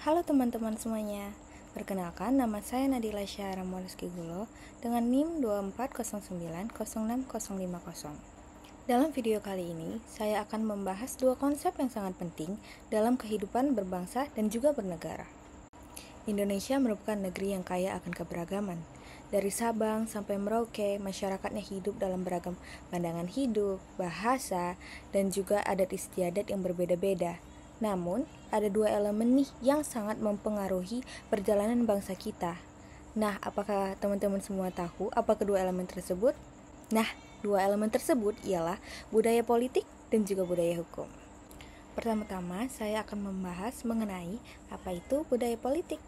Halo teman-teman semuanya, perkenalkan nama saya Nadila Syahra Moluski Gulo dengan NIM 24090650. Dalam video kali ini, saya akan membahas dua konsep yang sangat penting dalam kehidupan berbangsa dan juga bernegara. Indonesia merupakan negeri yang kaya akan keberagaman. Dari Sabang sampai Merauke, masyarakatnya hidup dalam beragam pandangan hidup, bahasa, dan juga adat istiadat yang berbeda-beda. Namun, ada dua elemen nih yang sangat mempengaruhi perjalanan bangsa kita. Nah, apakah teman-teman semua tahu apa kedua elemen tersebut? Nah, dua elemen tersebut ialah budaya politik dan juga budaya hukum. Pertama-tama, saya akan membahas mengenai apa itu budaya politik.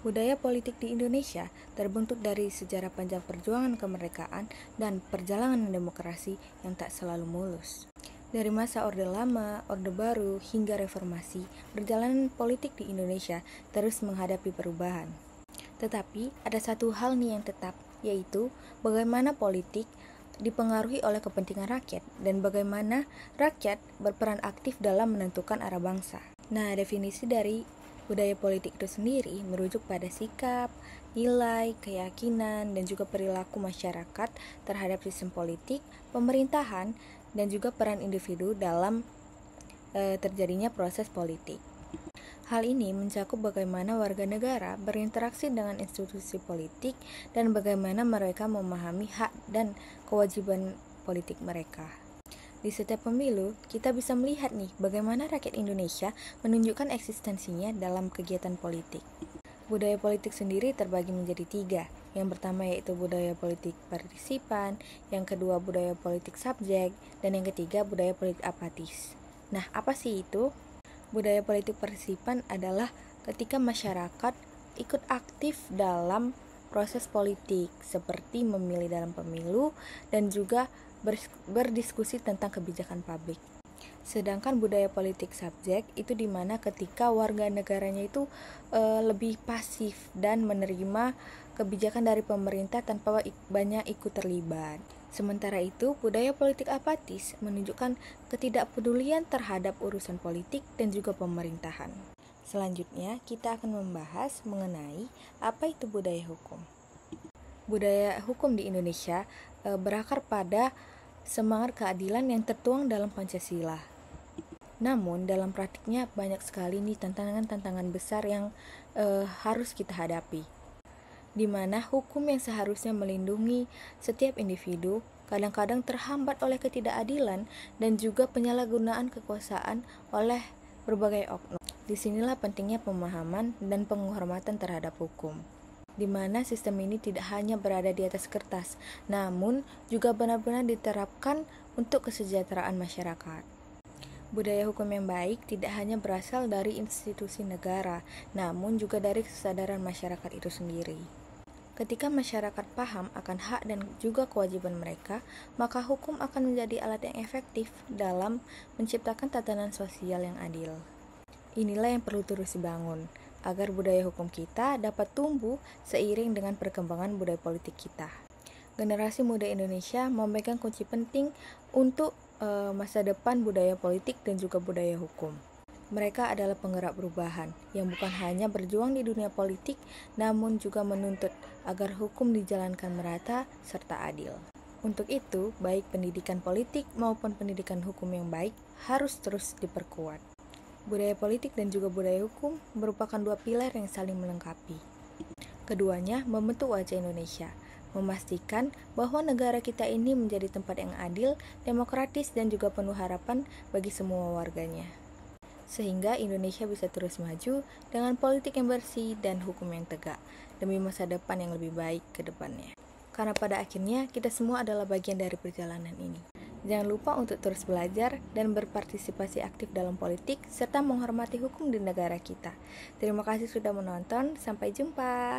Budaya politik di Indonesia terbentuk dari sejarah panjang perjuangan kemerdekaan dan perjalanan demokrasi yang tak selalu mulus. Dari masa Orde Lama, Orde Baru, hingga reformasi, perjalanan politik di Indonesia terus menghadapi perubahan. Tetapi ada satu hal nih yang tetap, yaitu bagaimana politik dipengaruhi oleh kepentingan rakyat dan bagaimana rakyat berperan aktif dalam menentukan arah bangsa. Nah, definisi dari budaya politik itu sendiri merujuk pada sikap, nilai, keyakinan, dan juga perilaku masyarakat terhadap sistem politik, pemerintahan, dan juga peran individu dalam terjadinya proses politik. Hal ini mencakup bagaimana warga negara berinteraksi dengan institusi politik dan bagaimana mereka memahami hak dan kewajiban politik mereka. Di setiap pemilu, kita bisa melihat nih bagaimana rakyat Indonesia menunjukkan eksistensinya dalam kegiatan politik. Budaya politik sendiri terbagi menjadi tiga. Yang pertama yaitu budaya politik partisipan, yang kedua budaya politik subjek, dan yang ketiga budaya politik apatis. Nah, apa sih itu? Budaya politik partisipan adalah ketika masyarakat ikut aktif dalam proses politik, seperti memilih dalam pemilu dan juga berdiskusi tentang kebijakan publik. Sedangkan budaya politik subjek itu dimana ketika warga negaranya itu lebih pasif dan menerima kebijakan dari pemerintah tanpa banyak ikut terlibat. Sementara itu, budaya politik apatis menunjukkan ketidakpedulian terhadap urusan politik dan juga pemerintahan. Selanjutnya, kita akan membahas mengenai apa itu budaya hukum. Budaya hukum di Indonesia berakar pada semangat keadilan yang tertuang dalam Pancasila. Namun dalam praktiknya banyak sekali nih tantangan-tantangan besar yang harus kita hadapi, di mana hukum yang seharusnya melindungi setiap individu kadang-kadang terhambat oleh ketidakadilan dan juga penyalahgunaan kekuasaan oleh berbagai oknum. Disinilah pentingnya pemahaman dan penghormatan terhadap hukum, di mana sistem ini tidak hanya berada di atas kertas, namun juga benar-benar diterapkan untuk kesejahteraan masyarakat. Budaya hukum yang baik tidak hanya berasal dari institusi negara, namun juga dari kesadaran masyarakat itu sendiri. Ketika masyarakat paham akan hak dan juga kewajiban mereka, maka hukum akan menjadi alat yang efektif dalam menciptakan tatanan sosial yang adil. Inilah yang perlu terus dibangun, agar budaya hukum kita dapat tumbuh seiring dengan perkembangan budaya politik kita. Generasi muda Indonesia memegang kunci penting untuk masa depan budaya politik dan juga budaya hukum. Mereka adalah penggerak perubahan yang bukan hanya berjuang di dunia politik, namun juga menuntut agar hukum dijalankan merata serta adil. Untuk itu, baik pendidikan politik maupun pendidikan hukum yang baik harus terus diperkuat. Budaya politik dan juga budaya hukum merupakan dua pilar yang saling melengkapi. Keduanya membentuk wajah Indonesia, memastikan bahwa negara kita ini menjadi tempat yang adil, demokratis, dan juga penuh harapan bagi semua warganya. Sehingga Indonesia bisa terus maju dengan politik yang bersih dan hukum yang tegak, demi masa depan yang lebih baik ke depannya. Karena pada akhirnya kita semua adalah bagian dari perjalanan ini. Jangan lupa untuk terus belajar dan berpartisipasi aktif dalam politik, serta menghormati hukum di negara kita. Terima kasih sudah menonton, sampai jumpa.